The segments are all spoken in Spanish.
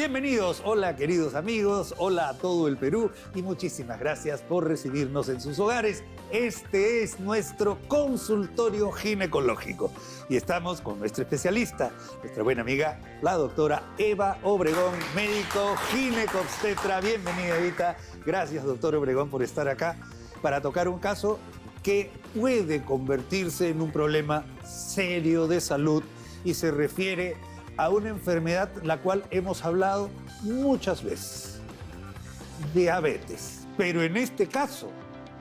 Bienvenidos, hola queridos amigos, hola a todo el Perú y muchísimas gracias por recibirnos en sus hogares. Este es nuestro consultorio ginecológico y estamos con nuestra especialista, nuestra buena amiga, la doctora Eva Obregón, médico ginecobstetra. Bienvenida, Evita. Gracias, doctor Obregón, por estar acá para tocar un caso que puede convertirse en un problema serio de salud y se refiere a una enfermedad la cual hemos hablado muchas veces, diabetes, pero en este caso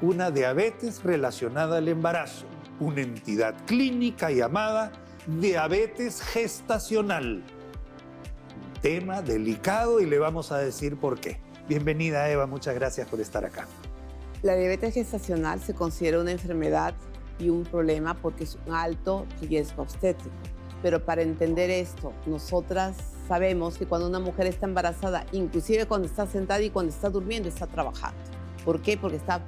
una diabetes relacionada al embarazo, una entidad clínica llamada diabetes gestacional. Un tema delicado y le vamos a decir por qué. Bienvenida, Eva, muchas gracias por estar acá. La diabetes gestacional se considera una enfermedad y un problema porque es un alto riesgo obstétrico. Pero para entender esto, nosotras sabemos que cuando una mujer está embarazada, inclusive cuando está sentada y cuando está durmiendo, está trabajando. ¿Por qué? Porque está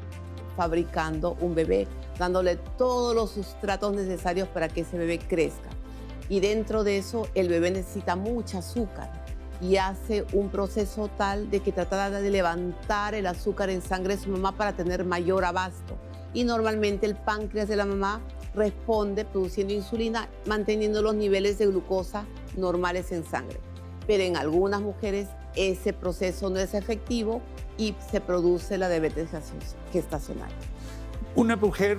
fabricando un bebé, dándole todos los sustratos necesarios para que ese bebé crezca. Y dentro de eso, el bebé necesita mucha azúcar y hace un proceso tal de que trata de levantar el azúcar en sangre de su mamá para tener mayor abasto. Y normalmente el páncreas de la mamá responde produciendo insulina, manteniendo los niveles de glucosa normales en sangre. Pero en algunas mujeres ese proceso no es efectivo y se produce la diabetes gestacional. Una mujer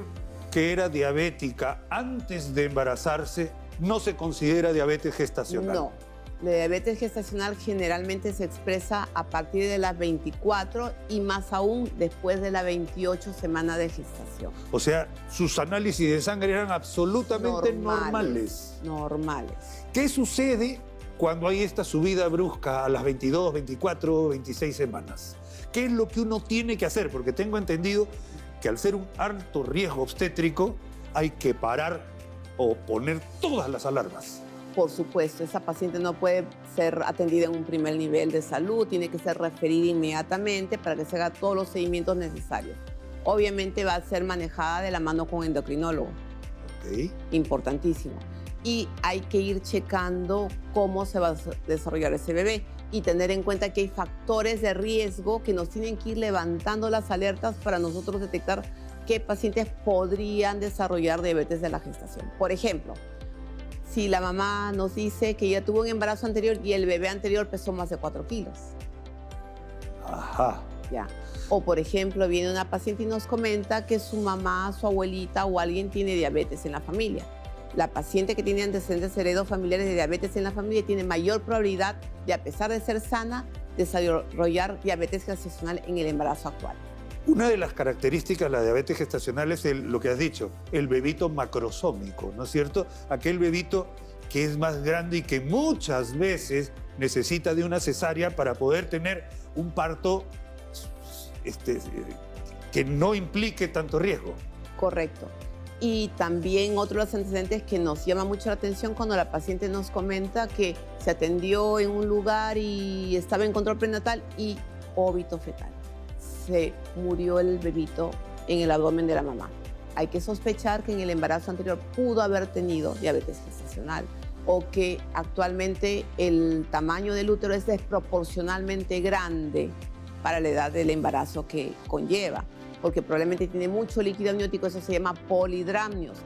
que era diabética antes de embarazarse no se considera diabetes gestacional. No. La diabetes gestacional generalmente se expresa a partir de las 24 y más aún después de la 28 semana de gestación. O sea, sus análisis de sangre eran absolutamente normales. Normales. ¿Qué sucede cuando hay esta subida brusca a las 22, 24, 26 semanas? ¿Qué es lo que uno tiene que hacer? Porque tengo entendido que al ser un alto riesgo obstétrico hay que parar o poner todas las alarmas. Por supuesto, esa paciente no puede ser atendida en un primer nivel de salud, tiene que ser referida inmediatamente para que se haga todos los seguimientos necesarios. Obviamente va a ser manejada de la mano con endocrinólogo. Okay. Importantísimo. Y hay que ir checando cómo se va a desarrollar ese bebé y tener en cuenta que hay factores de riesgo que nos tienen que ir levantando las alertas para nosotros detectar qué pacientes podrían desarrollar diabetes de la gestación. Por ejemplo, si la mamá nos dice que ya tuvo un embarazo anterior y el bebé anterior pesó más de 4 kilos. Ajá. Ya. O, por ejemplo, viene una paciente y nos comenta que su mamá, su abuelita o alguien tiene diabetes en la familia. La paciente que tiene antecedentes heredofamiliares de diabetes en la familia tiene mayor probabilidad de, a pesar de ser sana, desarrollar diabetes gestacional en el embarazo actual. Una de las características de la diabetes gestacional es lo que has dicho, el bebito macrosómico, ¿no es cierto? Aquel bebito que es más grande y que muchas veces necesita de una cesárea para poder tener un parto que no implique tanto riesgo. Correcto. Y también otro de los antecedentes que nos llama mucho la atención cuando la paciente nos comenta que se atendió en un lugar y estaba en control prenatal y óbito fetal. Se murió el bebito en el abdomen de la mamá. Hay que sospechar que en el embarazo anterior pudo haber tenido diabetes gestacional o que actualmente el tamaño del útero es desproporcionalmente grande para la edad del embarazo que conlleva, porque probablemente tiene mucho líquido amniótico, eso se llama polidramnios.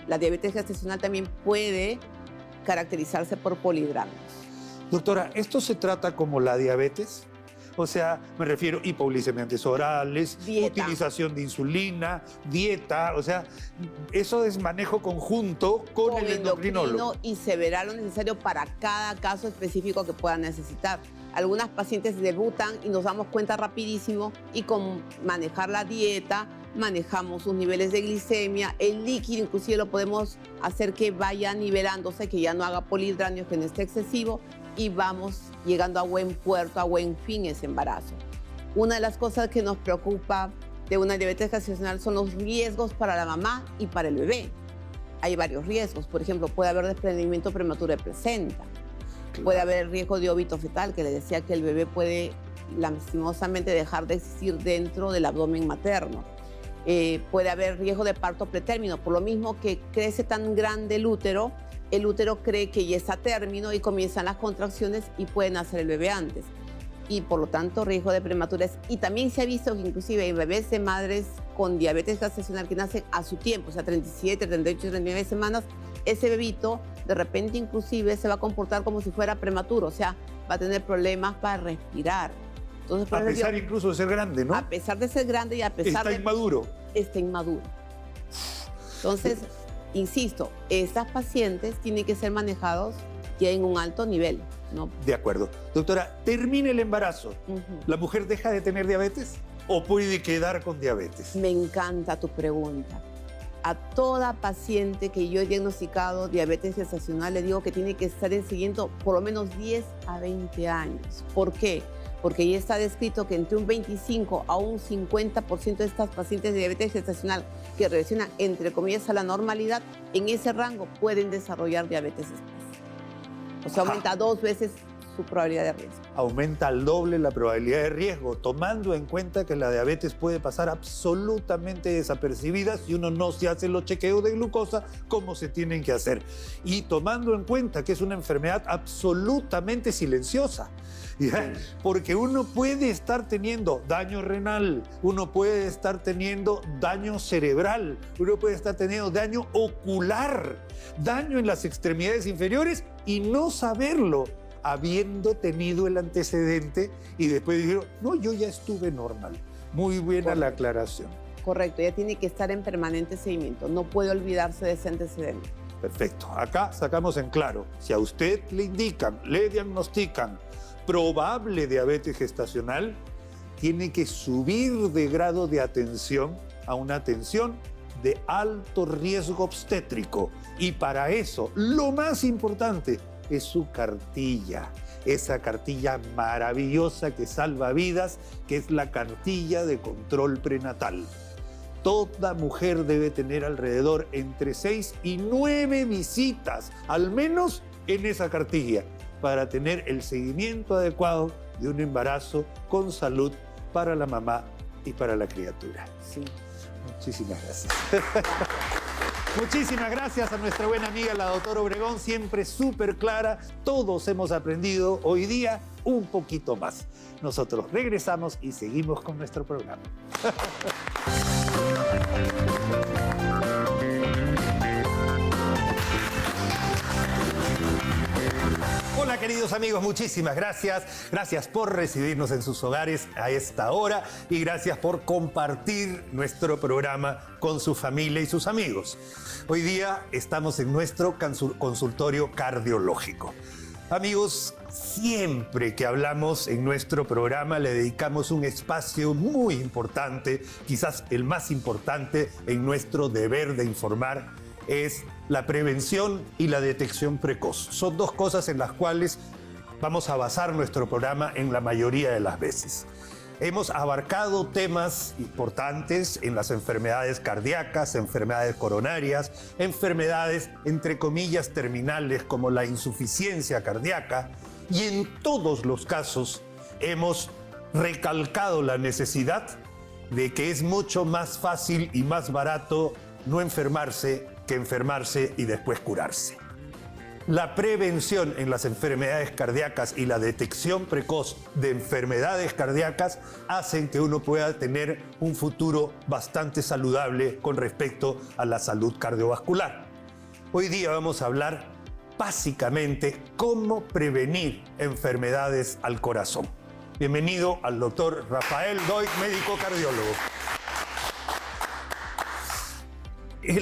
La diabetes gestacional también puede caracterizarse por polidramnios. Doctora, ¿esto se trata como la diabetes? O sea, me refiero a hipoglicemiantes orales, Dieta. Utilización de insulina, dieta, o sea, eso es manejo conjunto con el endocrinólogo. Y se verá lo necesario para cada caso específico que puedan necesitar. Algunas pacientes debutan y nos damos cuenta rapidísimo y con manejar la dieta, manejamos sus niveles de glicemia, el líquido inclusive lo podemos hacer que vaya nivelándose, que ya no haga polidramnios, que no esté excesivo y vamos llegando a buen puerto, a buen fin ese embarazo. Una de las cosas que nos preocupa de una diabetes gestacional son los riesgos para la mamá y para el bebé. Hay varios riesgos, por ejemplo, puede haber desprendimiento prematuro de placenta, puede haber riesgo de óbito fetal, que le decía que el bebé puede lastimosamente dejar de existir dentro del abdomen materno. Puede haber riesgo de parto pretérmino, por lo mismo que crece tan grande el útero, el útero cree que ya está a término y comienzan las contracciones y pueden nacer el bebé antes. Y por lo tanto, riesgo de prematurez. Y también se ha visto que inclusive hay bebés de madres con diabetes gestacional que nacen a su tiempo, o sea, 37, 38, 39 semanas, ese bebito de repente inclusive se va a comportar como si fuera prematuro, o sea, va a tener problemas para respirar. Entonces, A pesar incluso de ser grande, ¿no? A pesar de ser grande y a pesar Está inmaduro. Está inmaduro. Entonces, insisto, estas pacientes tienen que ser manejados ya en un alto nivel, ¿no? De acuerdo. Doctora, termina el embarazo. ¿La mujer deja de tener diabetes o puede quedar con diabetes? Me encanta tu pregunta. A toda paciente que yo he diagnosticado diabetes gestacional le digo que tiene que estar en seguimiento por lo menos 10 a 20 años. ¿Por qué? Porque ya está descrito que entre un 25 a un 50% de estas pacientes de diabetes gestacional que reaccionan, entre comillas, a la normalidad, en ese rango pueden desarrollar diabetes express. O sea, aumenta 2 veces su probabilidad de riesgo. Aumenta al doble la probabilidad de riesgo, tomando en cuenta que la diabetes puede pasar absolutamente desapercibida si uno no se hace los chequeos de glucosa como se tienen que hacer. Y tomando en cuenta que es una enfermedad absolutamente silenciosa. ¿Ya? Porque uno puede estar teniendo daño renal, uno puede estar teniendo daño cerebral, uno puede estar teniendo daño ocular, daño en las extremidades inferiores y no saberlo, habiendo tenido el antecedente y después dijeron, no, yo ya estuve normal. Muy buena la aclaración. Correcto, ella tiene que estar en permanente seguimiento, no puede olvidarse de ese antecedente. Perfecto, acá sacamos en claro, si a usted le indican, le diagnostican probable diabetes gestacional, tiene que subir de grado de atención a una atención de alto riesgo obstétrico. Y para eso, lo más importante es su cartilla. Esa cartilla maravillosa que salva vidas, que es la cartilla de control prenatal. Toda mujer debe tener alrededor entre 6 y 9 visitas, al menos en esa cartilla, para tener el seguimiento adecuado de un embarazo con salud para la mamá y para la criatura. Sí. Muchísimas gracias. Muchísimas gracias a nuestra buena amiga, la doctora Obregón, siempre súper clara. Todos hemos aprendido hoy día un poquito más. Nosotros regresamos y seguimos con nuestro programa. Hola queridos amigos, muchísimas gracias. Gracias por recibirnos en sus hogares a esta hora y gracias por compartir nuestro programa con su familia y sus amigos. Hoy día estamos en nuestro consultorio cardiológico. Amigos, siempre que hablamos en nuestro programa le dedicamos un espacio muy importante, quizás el más importante en nuestro deber de informar, es la prevención y la detección precoz. Son dos cosas en las cuales vamos a basar nuestro programa en la mayoría de las veces. Hemos abarcado temas importantes en las enfermedades cardíacas, enfermedades coronarias, enfermedades entre comillas terminales como la insuficiencia cardíaca, y en todos los casos hemos recalcado la necesidad de que es mucho más fácil y más barato no enfermarse que enfermarse y después curarse. La prevención en las enfermedades cardíacas y la detección precoz de enfermedades cardíacas hacen que uno pueda tener un futuro bastante saludable con respecto a la salud cardiovascular. Hoy día vamos a hablar básicamente cómo prevenir enfermedades al corazón. Bienvenido al doctor Rafael Doig, médico cardiólogo.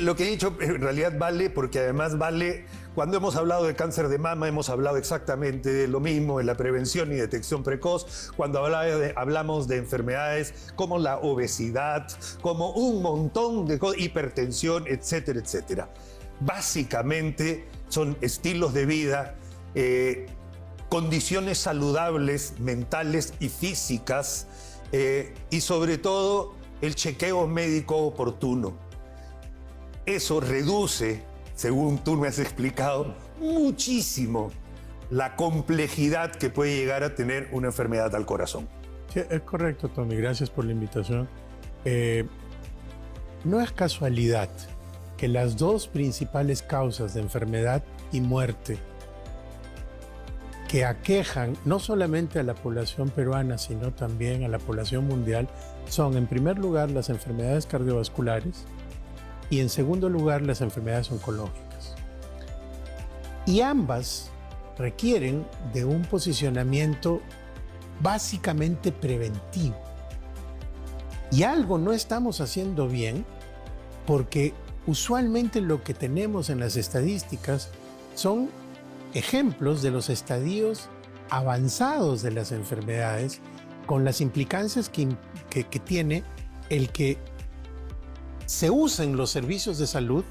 Lo que he dicho en realidad vale porque además vale, cuando hemos hablado de cáncer de mama hemos hablado exactamente de lo mismo, de la prevención y detección precoz, cuando hablamos de enfermedades como la obesidad, como un montón de cosas, hipertensión, etcétera, etcétera. Básicamente son estilos de vida, condiciones saludables, mentales y físicas, y sobre todo el chequeo médico oportuno. Eso reduce, según tú me has explicado, muchísimo la complejidad que puede llegar a tener una enfermedad al corazón. Sí, es correcto, Tommy. Gracias por la invitación. No es casualidad que las dos principales causas de enfermedad y muerte que aquejan no solamente a la población peruana, sino también a la población mundial, son en primer lugar las enfermedades cardiovasculares y en segundo lugar las enfermedades oncológicas. Y ambas requieren de un posicionamiento básicamente preventivo. Y algo no estamos haciendo bien porque usualmente lo que tenemos en las estadísticas son ejemplos de los estadios avanzados de las enfermedades con las implicancias que tiene el que se usen los servicios de salud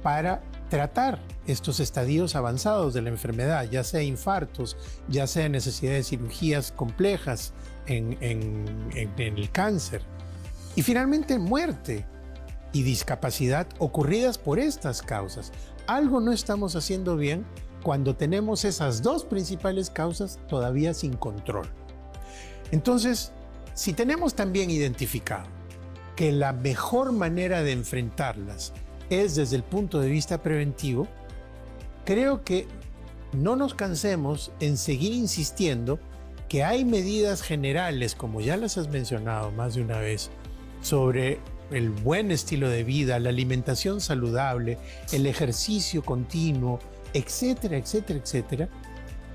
para tratar estos estadios avanzados de la enfermedad, ya sea infartos, ya sea necesidad de cirugías complejas en el cáncer y finalmente muerte y discapacidad ocurridas por estas causas. Algo no estamos haciendo bien cuando tenemos esas dos principales causas todavía sin control. Entonces, si tenemos también identificado que la mejor manera de enfrentarlas es desde el punto de vista preventivo, creo que no nos cansemos en seguir insistiendo que hay medidas generales, como ya las has mencionado más de una vez, sobre el buen estilo de vida, la alimentación saludable, el ejercicio continuo, etcétera, etcétera, etcétera,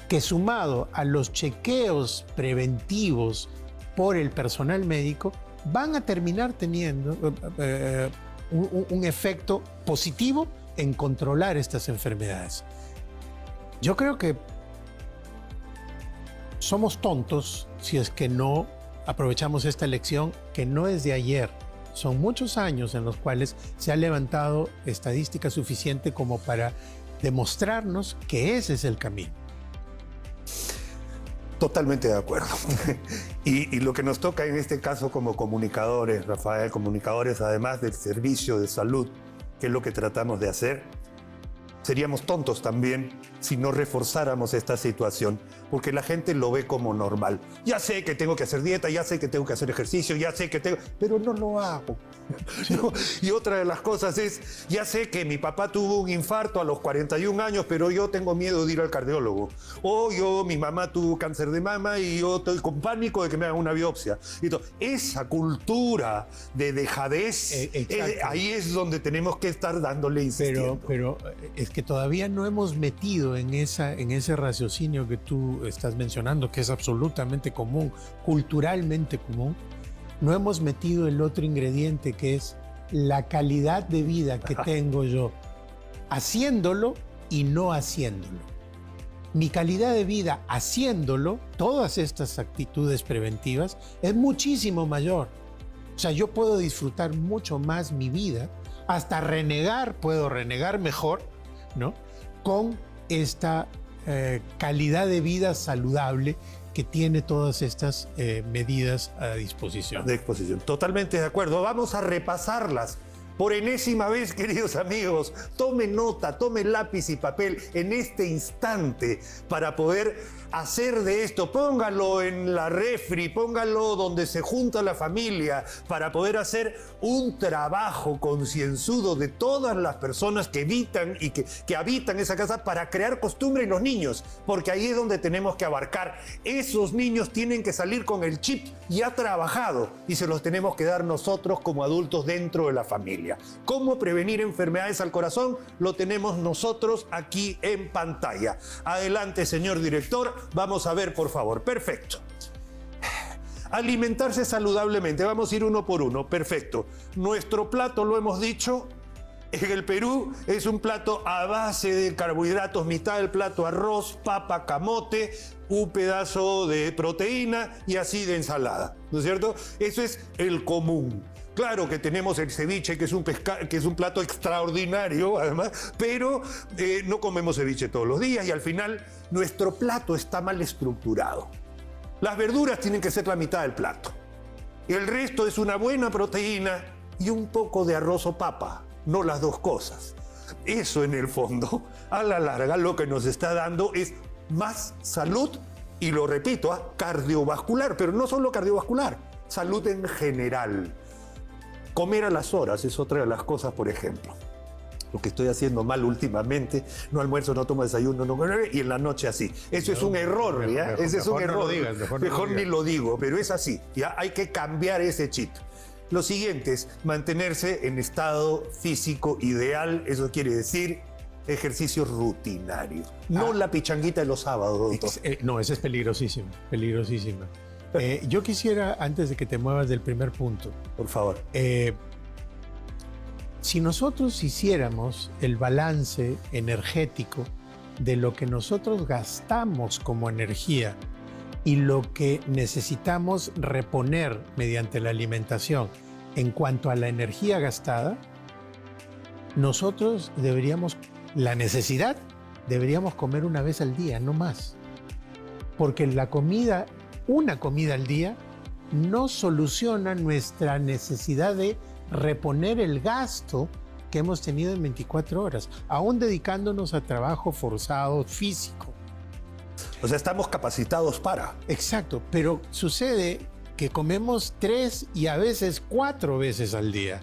que sumado a los chequeos preventivos por el personal médico, van a terminar teniendo un efecto positivo en controlar estas enfermedades. Yo creo que somos tontos si es que no aprovechamos esta lección que no es de ayer. Son muchos años en los cuales se ha levantado estadística suficiente como para demostrarnos que ese es el camino. Totalmente de acuerdo. Y lo que nos toca en este caso como comunicadores, Rafael, comunicadores además del servicio de salud, que es lo que tratamos de hacer, seríamos tontos también si no reforzáramos esta situación, porque la gente lo ve como normal. Ya sé que tengo que hacer dieta, ya sé que tengo que hacer ejercicio, ya sé que tengo... pero no lo hago. ¿No? Y otra de las cosas es, ya sé que mi papá tuvo un infarto a los 41 años, pero yo tengo miedo de ir al cardiólogo. O mi mamá tuvo cáncer de mama y yo estoy con pánico de que me hagan una biopsia. Entonces, esa cultura de dejadez, ahí es donde tenemos que estar dándole insistiendo. Pero es que todavía no hemos metido en ese raciocinio que tú estás mencionando, que es absolutamente común, culturalmente común, no hemos metido el otro ingrediente que es la calidad de vida que tengo yo, haciéndolo y no haciéndolo. Mi calidad de vida haciéndolo, todas estas actitudes preventivas, es muchísimo mayor. O sea, yo puedo disfrutar mucho más mi vida, hasta puedo renegar mejor, ¿no? Con esta calidad de vida saludable que tiene todas estas medidas a disposición. De exposición. Totalmente de acuerdo. Vamos a repasarlas por enésima vez, queridos amigos. Tome nota, tome lápiz y papel en este instante para poder hacer de esto. Póngalo en la refri, póngalo donde se junta la familia para poder hacer un trabajo concienzudo de todas las personas que habitan y que habitan esa casa para crear costumbre en los niños, porque ahí es donde tenemos que abarcar. Esos niños tienen que salir con el chip ya trabajado y se los tenemos que dar nosotros como adultos dentro de la familia. ¿Cómo prevenir enfermedades al corazón? Lo tenemos nosotros aquí en pantalla. Adelante, señor director. Vamos a ver, por favor. Perfecto. Alimentarse saludablemente. Vamos a ir uno por uno. Perfecto. Nuestro plato, lo hemos dicho, en el Perú es un plato a base de carbohidratos, mitad del plato arroz, papa, camote, un pedazo de proteína y así de ensalada, ¿no es cierto? Eso es el común. Claro que tenemos el ceviche, que es un plato extraordinario, además, pero no comemos ceviche todos los días y al final nuestro plato está mal estructurado. Las verduras tienen que ser la mitad del plato. Y el resto es una buena proteína y un poco de arroz o papa, no las dos cosas. Eso en el fondo, a la larga, lo que nos está dando es más salud y, lo repito, cardiovascular, pero no solo cardiovascular, salud en general. Comer a las horas es otra de las cosas, por ejemplo. lo que estoy haciendo mal últimamente, no almuerzo, no tomo desayuno, y en la noche así. Eso es un error, ¿ya? Ese es un error. No lo digas, mejor ni lo digo, pero es así, ¿ya? Hay que cambiar ese chip. Lo siguiente es mantenerse en estado físico ideal, eso quiere decir ejercicio rutinario. No la pichanguita de los sábados, doctor. No, esa es peligrosísima, peligrosísima. Yo quisiera, antes de que te muevas del primer punto, por favor. Si nosotros hiciéramos el balance energético de lo que nosotros gastamos como energía y lo que necesitamos reponer mediante la alimentación en cuanto a la energía gastada, nosotros deberíamos comer una vez al día, no más. Porque una comida al día no soluciona nuestra necesidad de reponer el gasto que hemos tenido en 24 horas, aún dedicándonos a trabajo forzado físico. O sea, estamos capacitados para. Exacto, pero sucede que comemos 3 y a veces 4 veces al día.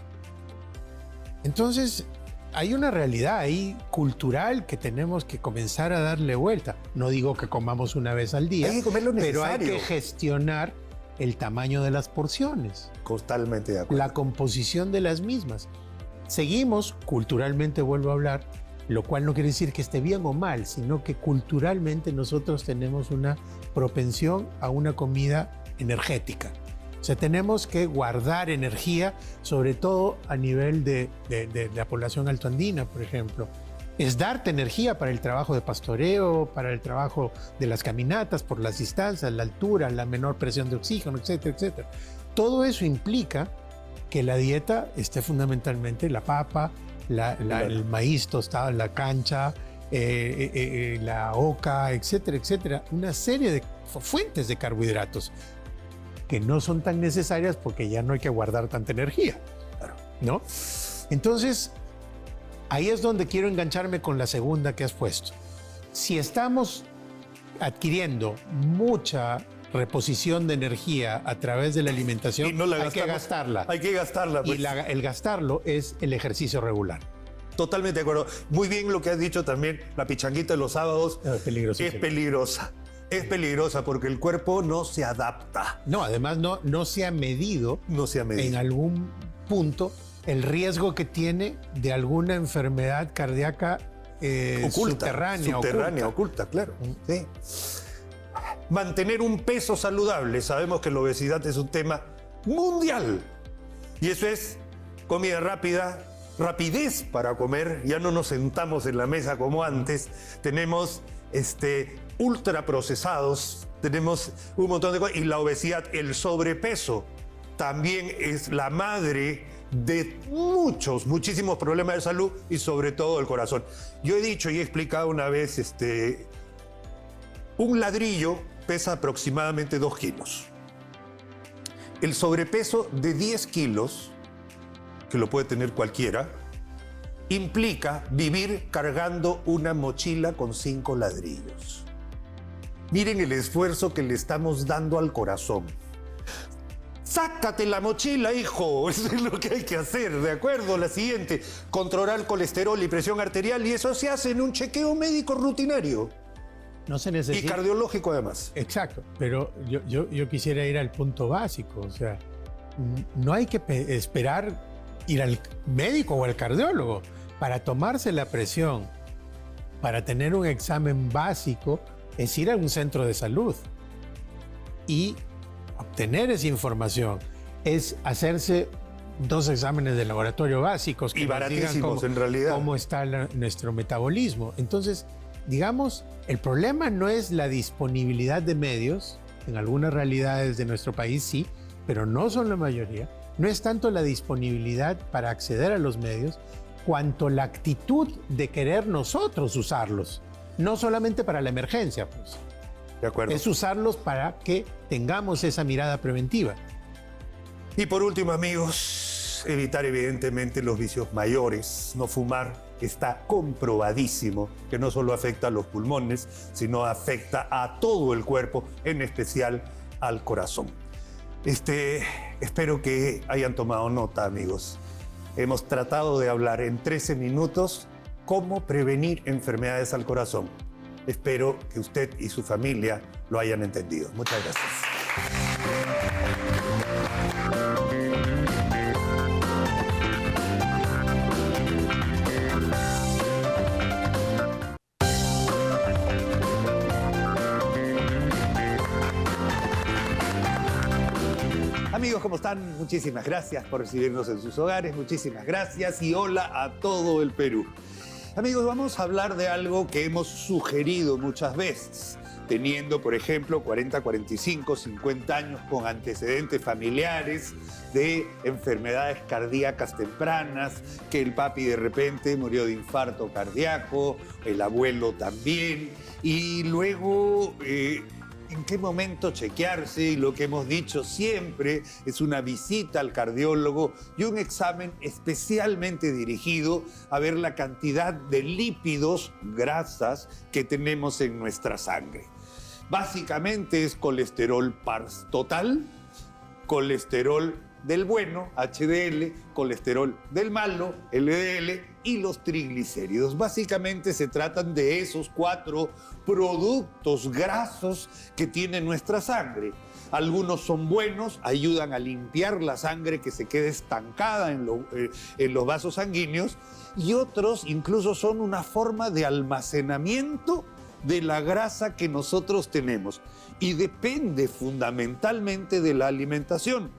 Entonces, hay una realidad ahí cultural que tenemos que comenzar a darle vuelta. No digo que comamos una vez al día, hay que comer lo pero necesario. hay que gestionar el tamaño de las porciones. Totalmente de acuerdo. La composición de las mismas. Seguimos, culturalmente vuelvo a hablar, lo cual no quiere decir que esté bien o mal, sino que culturalmente nosotros tenemos una propensión a una comida energética. O sea, tenemos que guardar energía, sobre todo a nivel de la población altoandina, por ejemplo. Es darte energía para el trabajo de pastoreo, para el trabajo de las caminatas, por las distancias, la altura, la menor presión de oxígeno, etcétera, etcétera. Todo eso implica que la dieta esté fundamentalmente la papa, el maíz tostado en la cancha, la oca, etcétera, etcétera. Una serie de fuentes de carbohidratos que no son tan necesarias porque ya no hay que guardar tanta energía, ¿no? Entonces, ahí es donde quiero engancharme con la segunda que has puesto. Si estamos adquiriendo mucha reposición de energía a través de la alimentación, no hay que gastarla. Hay que gastarla. Pues. Y el gastarlo es el ejercicio regular. Totalmente de acuerdo. Muy bien lo que has dicho también, la pichanguita de los sábados es peligrosa. Es peligrosa porque el cuerpo no se adapta. No, además no se ha medido en algún punto el riesgo que tiene de alguna enfermedad cardíaca subterránea, oculta, claro. Sí. Mantener un peso saludable. Sabemos que la obesidad es un tema mundial. Y eso es comida rápida, rapidez para comer. Ya no nos sentamos en la mesa como antes. Tenemos ultraprocesados, tenemos un montón de cosas. Y la obesidad, el sobrepeso, también es la madre de muchísimos problemas de salud y sobre todo el corazón. Yo he dicho y he explicado una vez, un ladrillo pesa aproximadamente 2 kilos. El sobrepeso de 10 kilos, que lo puede tener cualquiera, implica vivir cargando una mochila con 5 ladrillos. Miren el esfuerzo que le estamos dando al corazón. Sácate la mochila, hijo. Eso es lo que hay que hacer, ¿de acuerdo? La siguiente, controlar colesterol y presión arterial, y eso se hace en un chequeo médico rutinario. No se necesita. Y cardiológico además. Exacto, pero yo quisiera ir al punto básico. O sea, no hay que esperar ir al médico o al cardiólogo para tomarse la presión, para tener un examen básico, es ir a un centro de salud y obtener esa información, es hacerse 2 exámenes de laboratorio básicos que y baratísimos en realidad. Cómo está nuestro metabolismo. Entonces, digamos, el problema no es la disponibilidad de medios, en algunas realidades de nuestro país sí, pero no son la mayoría. No es tanto la disponibilidad para acceder a los medios, cuanto la actitud de querer nosotros usarlos. No solamente para la emergencia, pues. De acuerdo. Es usarlos para que tengamos esa mirada preventiva. Y por último, amigos, evitar evidentemente los vicios mayores. No fumar está comprobadísimo que no solo afecta a los pulmones, sino afecta a todo el cuerpo, en especial al corazón. Espero que hayan tomado nota, amigos. hemos tratado de hablar en 13 minutos cómo prevenir enfermedades al corazón. Espero que usted y su familia lo hayan entendido. Muchas gracias. Amigos, ¿cómo están? Muchísimas gracias por recibirnos en sus hogares, muchísimas gracias y hola a todo el Perú. Amigos, vamos a hablar de algo que hemos sugerido muchas veces, teniendo, por ejemplo, 40, 45, 50 años con antecedentes familiares de enfermedades cardíacas tempranas, que el papi de repente murió de infarto cardíaco, el abuelo también, y luego en qué momento chequearse, y lo que hemos dicho siempre es una visita al cardiólogo y un examen especialmente dirigido a ver la cantidad de lípidos, grasas que tenemos en nuestra sangre. Básicamente es colesterol PARS total, colesterol del bueno, HDL, colesterol del malo, LDL, y los triglicéridos. Básicamente se tratan de esos 4 productos grasos que tiene nuestra sangre. Algunos son buenos, ayudan a limpiar la sangre que se quede estancada en los vasos sanguíneos, y otros incluso son una forma de almacenamiento de la grasa que nosotros tenemos, y depende fundamentalmente de la alimentación.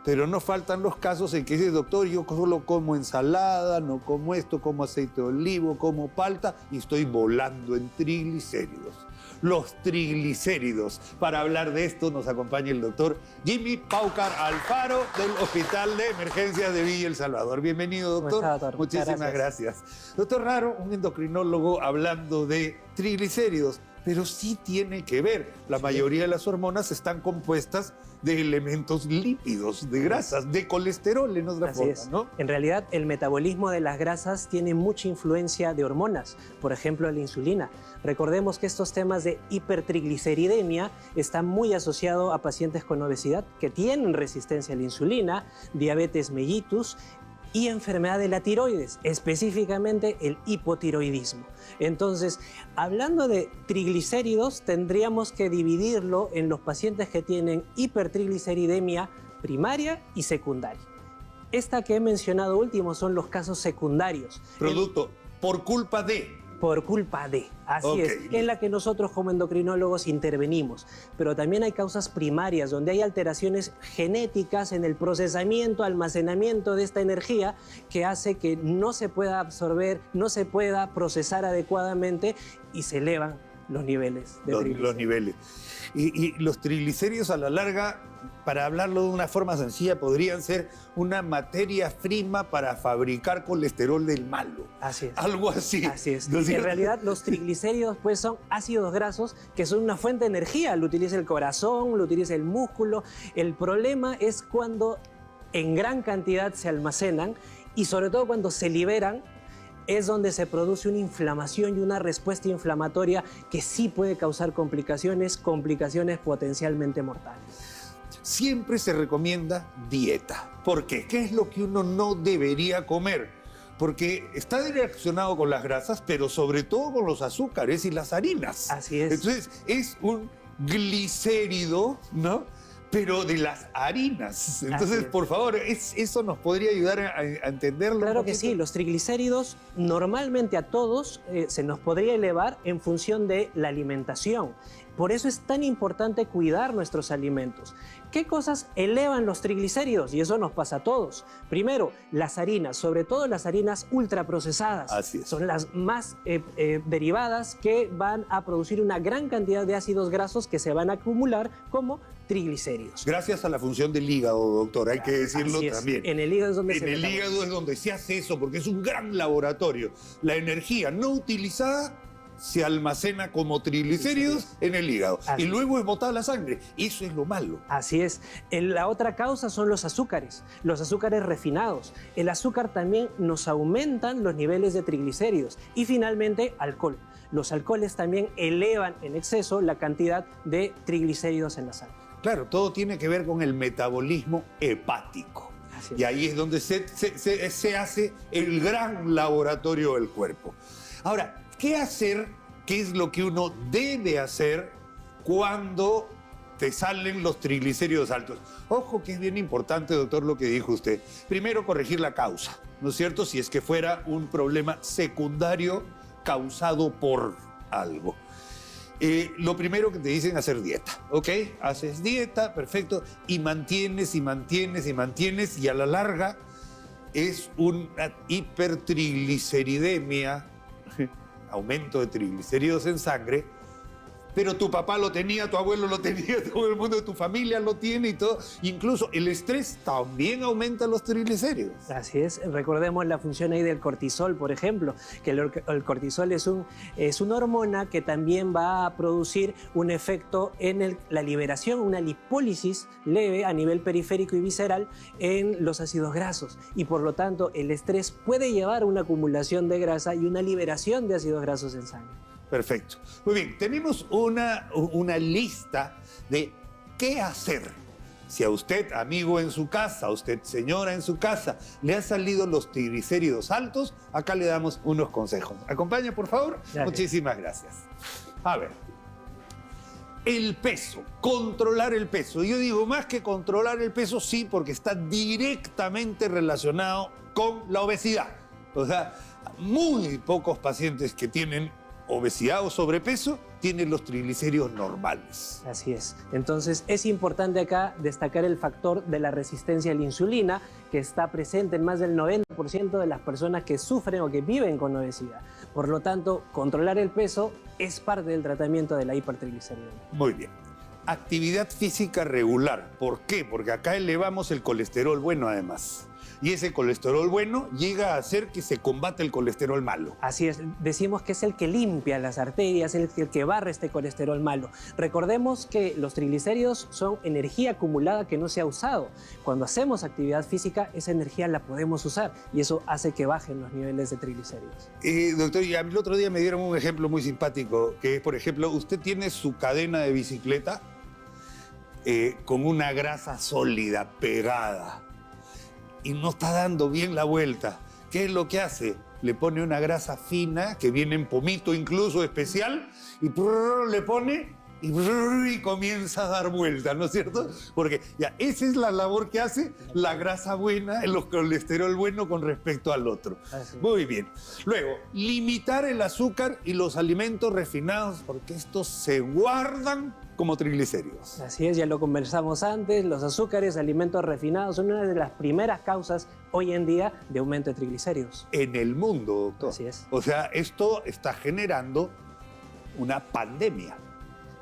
Pero no faltan los casos en que dice, doctor, yo solo como ensalada, no como esto, como aceite de olivo, como palta y estoy volando en triglicéridos. Los triglicéridos. Para hablar de esto nos acompaña el doctor Jimmy Paucar Alfaro del Hospital de Emergencias de Villa El Salvador. Bienvenido, doctor. ¿Cómo está, doctor? Muchísimas gracias. Doctor Raro, un endocrinólogo hablando de triglicéridos, pero sí tiene que ver. La mayoría de las hormonas están compuestas de elementos lípidos, de grasas, de colesterol en otra forma, ¿no? En realidad, el metabolismo de las grasas tiene mucha influencia de hormonas, por ejemplo, la insulina. Recordemos que estos temas de hipertrigliceridemia están muy asociados a pacientes con obesidad que tienen resistencia a la insulina, diabetes mellitus y enfermedad de la tiroides, específicamente el hipotiroidismo. Entonces, hablando de triglicéridos, tendríamos que dividirlo en los pacientes que tienen hipertrigliceridemia primaria y secundaria. Esta que he mencionado último son los casos secundarios. Producto por culpa de... Por culpa de, así es, en la que nosotros como endocrinólogos intervenimos. Pero también hay causas primarias, donde hay alteraciones genéticas en el procesamiento, almacenamiento de esta energía, que hace que no se pueda absorber, no se pueda procesar adecuadamente y se elevan los niveles de triglicéridos. Los niveles. Y los triglicéridos a la larga, para hablarlo de una forma sencilla, podrían ser una materia prima para fabricar colesterol del malo. Así es. Algo así. Así es. ¿No es cierto? En realidad, los triglicéridos pues, son ácidos grasos que son una fuente de energía. Lo utiliza el corazón, lo utiliza el músculo. El problema es cuando en gran cantidad se almacenan y sobre todo cuando se liberan, es donde se produce una inflamación y una respuesta inflamatoria que sí puede causar complicaciones potencialmente mortales. Siempre se recomienda dieta. ¿Por qué? ¿Qué es lo que uno no debería comer? Porque está relacionado con las grasas, pero sobre todo con los azúcares y las harinas. Así es. Entonces, es un glicérido, ¿no? Pero de las harinas. Entonces, por favor, eso nos podría ayudar a entenderlo. Claro que sí, los triglicéridos normalmente a todos se nos podría elevar en función de la alimentación. Por eso es tan importante cuidar nuestros alimentos. ¿Qué cosas elevan los triglicéridos? Y eso nos pasa a todos. Primero, las harinas, sobre todo las harinas ultraprocesadas. Así es. Son las más derivadas que van a producir una gran cantidad de ácidos grasos que se van a acumular como triglicéridos. Gracias a la función del hígado, doctor, hay que decirlo Así es. También. En el hígado es donde En el hígado es donde se hace eso, porque es un gran laboratorio. La energía no utilizada se almacena como triglicéridos en el hígado. Así y luego es botada la sangre. Eso es lo malo. Así es. La otra causa son los azúcares refinados. El azúcar también nos aumentan los niveles de triglicéridos. Y finalmente, alcohol. Los alcoholes también elevan en exceso la cantidad de triglicéridos en la sangre. Claro, todo tiene que ver con el metabolismo hepático. Así es. Y ahí es donde se hace el gran laboratorio del cuerpo. Ahora, ¿qué hacer? ¿Qué es lo que uno debe hacer cuando te salen los triglicéridos altos? Ojo que es bien importante, doctor, lo que dijo usted. Primero, corregir la causa, ¿no es cierto? Si es que fuera un problema secundario causado por algo. Lo primero que te dicen es hacer dieta, ¿ok? Haces dieta, perfecto, y mantienes, y mantienes, y mantienes, y a la larga es una hipertrigliceridemia, aumento de triglicéridos en sangre, pero tu papá lo tenía, tu abuelo lo tenía, todo el mundo de tu familia lo tiene y todo. Incluso el estrés también aumenta los triglicéridos. Así es, recordemos la función ahí del cortisol, por ejemplo, que el cortisol es una hormona que también va a producir un efecto en la liberación, una lipólisis leve a nivel periférico y visceral en los ácidos grasos. Y por lo tanto, el estrés puede llevar a una acumulación de grasa y una liberación de ácidos grasos en sangre. Perfecto. Muy bien, tenemos una lista de qué hacer. Si a usted, amigo en su casa, a usted, señora en su casa, le han salido los triglicéridos altos, acá le damos unos consejos. Acompaña, por favor. Gracias. Muchísimas gracias. A ver. El peso, controlar el peso. Yo digo, más que controlar el peso, sí, porque está directamente relacionado con la obesidad. O sea, muy pocos pacientes que tienen obesidad o sobrepeso tienen los triglicéridos normales. Así es. Entonces es importante acá destacar el factor de la resistencia a la insulina, que está presente en más del 90% de las personas que sufren o que viven con obesidad. Por lo tanto, controlar el peso es parte del tratamiento de la hipertrigliceridemia. Muy bien. Actividad física regular. ¿Por qué? Porque acá elevamos el colesterol bueno además. Y ese colesterol bueno llega a hacer que se combate el colesterol malo. Así es, decimos que es el que limpia las arterias, el que barre este colesterol malo. Recordemos que los triglicéridos son energía acumulada que no se ha usado. Cuando hacemos actividad física, esa energía la podemos usar y eso hace que bajen los niveles de triglicéridos. Doctor, y a mí el otro día me dieron un ejemplo muy simpático, que es, por ejemplo, usted tiene su cadena de bicicleta con una grasa sólida, pegada, y no está dando bien la vuelta. ¿Qué es lo que hace? Le pone una grasa fina, que viene en pomito incluso especial, y le pone y comienza a dar vuelta, ¿no es cierto? Porque ya esa es la labor que hace la grasa buena, el colesterol bueno con respecto al otro. Muy bien. Luego, limitar el azúcar y los alimentos refinados, porque estos se guardan como triglicéridos. Así es, ya lo conversamos antes, los azúcares, alimentos refinados son una de las primeras causas hoy en día de aumento de triglicéridos. En el mundo, doctor. Así es. O sea, esto está generando una pandemia.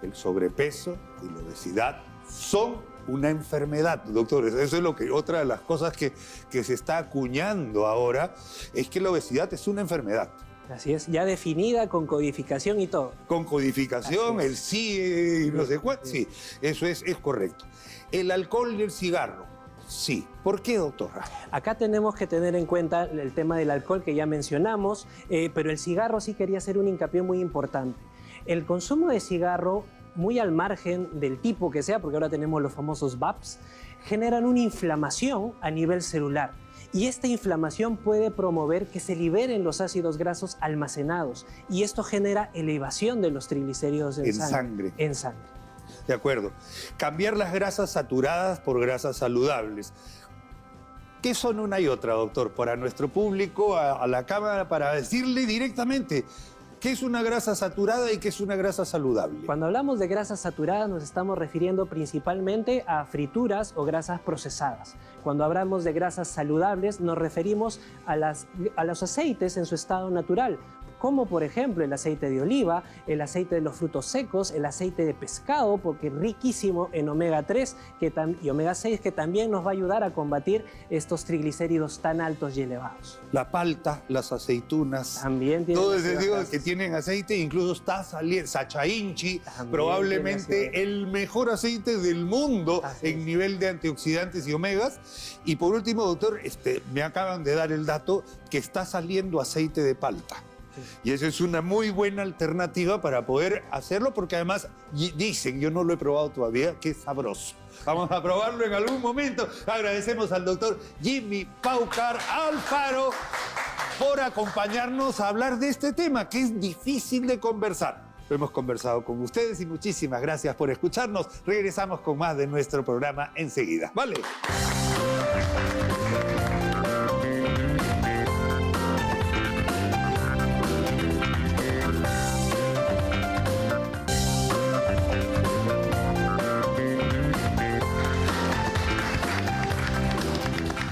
El sobrepeso y la obesidad son una enfermedad, doctores. Eso es lo que otra de las cosas que se está acuñando ahora, es que la obesidad es una enfermedad. Así es, ya definida con codificación y todo. Con codificación, el CIE y no sé cuánto. Sí, eso es correcto. El alcohol y el cigarro, sí. ¿Por qué, doctora? Acá tenemos que tener en cuenta el tema del alcohol que ya mencionamos, pero el cigarro sí quería hacer un hincapié muy importante. El consumo de cigarro, muy al margen del tipo que sea, porque ahora tenemos los famosos VAPs, generan una inflamación a nivel celular. Y esta inflamación puede promover que se liberen los ácidos grasos almacenados. Y esto genera elevación de los triglicéridos en sangre. En sangre. De acuerdo. Cambiar las grasas saturadas por grasas saludables. ¿Qué son una y otra, doctor? Para nuestro público, a la cámara, para decirle directamente ¿qué es una grasa saturada y qué es una grasa saludable? Cuando hablamos de grasas saturadas nos estamos refiriendo principalmente a frituras o grasas procesadas. Cuando hablamos de grasas saludables nos referimos a los aceites en su estado natural, como por ejemplo el aceite de oliva, el aceite de los frutos secos, el aceite de pescado, porque es riquísimo en omega 3 y omega 6, que también nos va a ayudar a combatir estos triglicéridos tan altos y elevados. La palta, las aceitunas, también tienen todo ese tipo que tienen aceite, incluso está saliendo Sacha Inchi, probablemente el mejor aceite del mundo en nivel de antioxidantes y omegas. Y por último, doctor, me acaban de dar el dato que está saliendo aceite de palta. Y eso es una muy buena alternativa para poder hacerlo, porque además dicen, yo no lo he probado todavía, que es sabroso. Vamos a probarlo en algún momento. Agradecemos al doctor Jimmy Paucar Alfaro por acompañarnos a hablar de este tema, que es difícil de conversar. Lo hemos conversado con ustedes y muchísimas gracias por escucharnos. Regresamos con más de nuestro programa enseguida. ¿Vale?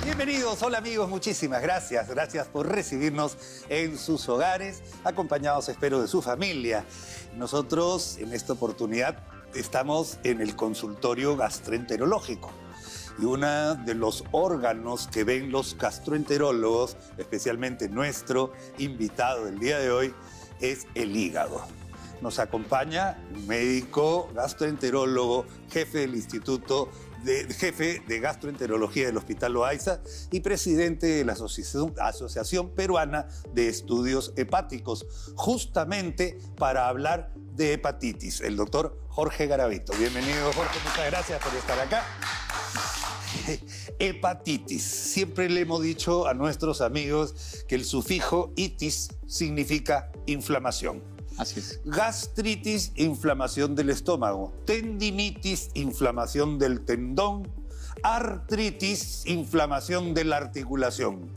Bienvenidos, hola amigos, muchísimas gracias. Gracias por recibirnos en sus hogares, acompañados, espero, de su familia. Nosotros, en esta oportunidad, estamos en el consultorio gastroenterológico. Y uno de los órganos que ven los gastroenterólogos, especialmente nuestro invitado del día de hoy, es el hígado. Nos acompaña un médico gastroenterólogo, jefe del jefe de gastroenterología del Hospital Loaiza y presidente de la Asociación Peruana de Estudios Hepáticos, justamente para hablar de hepatitis, el doctor Jorge Garavito. Bienvenido, Jorge, muchas gracias por estar acá. Hepatitis. Siempre le hemos dicho a nuestros amigos que el sufijo itis significa inflamación. Así es. Gastritis, inflamación del estómago. Tendinitis, inflamación del tendón. Artritis, inflamación de la articulación.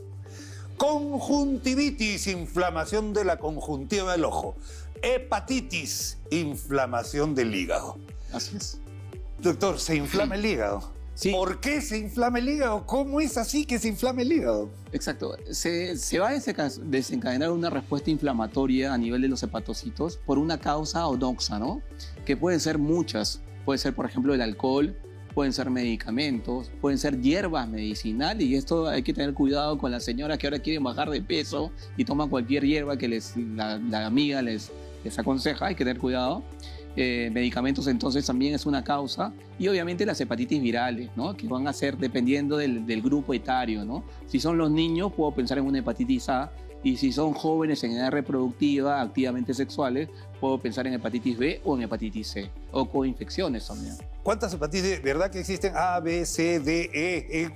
Conjuntivitis, inflamación de la conjuntiva del ojo. Hepatitis, inflamación del hígado. Así es. Doctor, ¿se inflama el hígado? Sí. ¿Por qué se inflama el hígado? ¿Cómo es así que se inflama el hígado? Exacto. Se va a desencadenar una respuesta inflamatoria a nivel de los hepatocitos por una causa odoxa, ¿no? Que pueden ser muchas. Puede ser, por ejemplo, el alcohol, pueden ser medicamentos, pueden ser hierbas medicinales, y esto hay que tener cuidado con las señoras que ahora quieren bajar de peso y toman cualquier hierba que la amiga les aconseja. Hay que tener cuidado. Medicamentos entonces también es una causa, y obviamente las hepatitis virales, ¿no? Que van a ser dependiendo del grupo etario, ¿no? Si son los niños, puedo pensar en una hepatitis A, y si son jóvenes en edad reproductiva, activamente sexuales, puedo pensar en hepatitis B o en hepatitis C, o coinfecciones también. ¿Cuántas hepatitis, verdad que existen? A, B, C, D,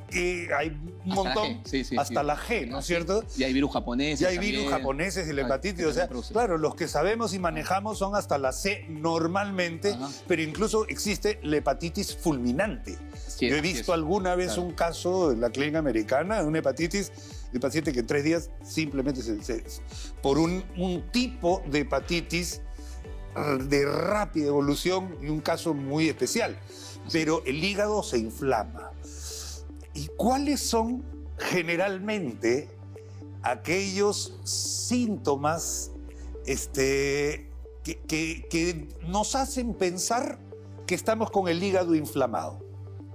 hay un montón. Hasta la G, ¿no es cierto? Y hay virus japoneses. Y hay virus japoneses y la hepatitis. O sea, claro, los que sabemos y manejamos son hasta la C normalmente, pero incluso existe la hepatitis fulminante. Yo he visto alguna vez un caso en la clínica americana de una hepatitis de paciente que en 3 días simplemente por un tipo de hepatitis de rápida evolución y un caso muy especial. Pero el hígado se inflama. ¿Y cuáles son generalmente aquellos síntomas que nos hacen pensar que estamos con el hígado inflamado?